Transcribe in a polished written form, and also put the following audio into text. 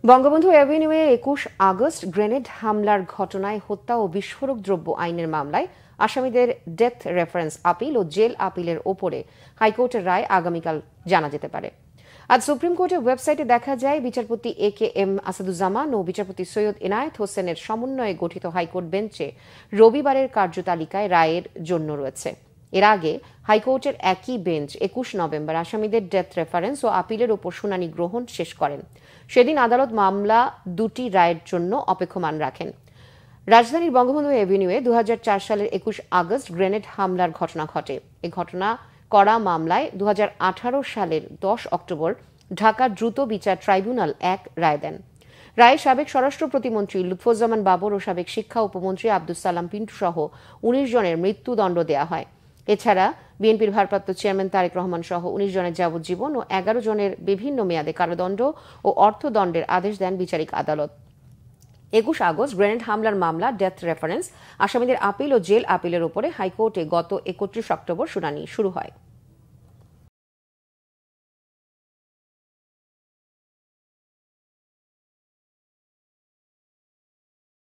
Bangabandhu এভিনিউয়ে ২১ August grenade হামলার ঘটনায় হত্যা ও বিস্ফোরক দ্রব্য আইনের মামলায় আসামিদের ডেথ রেফারেন্স আপিল ও জেল আপিলের ওপরে হাইকোর্টের রায় আগামীকাল জানা যেতে পারে। আজ সুপ্রিম কোর্টের ওয়েবসাইটে দেখা যায় বিচারপতি এ.কে.এম. আসাদুজ্জামান ও বিচারপতি সৈয়দ এনায়েত হোসেনের সমন্বয়ে গঠিত হাইকোর্ট বেঞ্চে রবিবারের কার্যতালিকায় রায়ের জন্য রয়েছে। এর আগে হাইকোর্টের একই বেঞ্চ ২১ নভেম্বর আসামিদের ডেথ রেফারেন্স ও আপিলের ওপর শুনানি গ্রহণ শেষ করেন। সেদিন আদালত মামলা দুটি রায়ের জন্য অপেক্ষমান রাখেন। রাজধানীর বঙ্গবন্ধু এভিনিউয়ে ২০০৪ সালের ২১ আগস্ট গ্রেনেড হামলার ঘটনা ঘটে। এ ঘটনা করা মামলায় ২০১৮ সালের ১০ অক্টোবর ঢাকা দ্রুত বিচার ট্রাইব্যুনাল ১ রায় দেন। রায়ে সাবেক স্বরাষ্ট্র প্রতিমন্ত্রী লুৎফুজ্জামান বাবর ও সাবেক শিক্ষা উপমন্ত্রী আব্দুস সালাম পিন্টু সহ ১৯ জনের মৃত্যুদণ্ড দেয়া হয়। এছাড়া বিএনপির ভারপ্রাপ্ত চেয়ারম্যান তারেক রহমান সহ ১৯ জনের যাবজ্জীবন ও ১১ জনের বিভিন্ন মেয়াদে কারাদণ্ড ও অর্থদণ্ডের আদেশ দেন বিচারিক আদালত। ২১ আগস্ট গ্রেনেড হামলার মামলা ডেথ রেফারেন্স আসামিদের আপিল ও জেল আপিলের ওপরে হাইকোর্টে গত ৩১ অক্টোবর শুনানি শুরু হয়।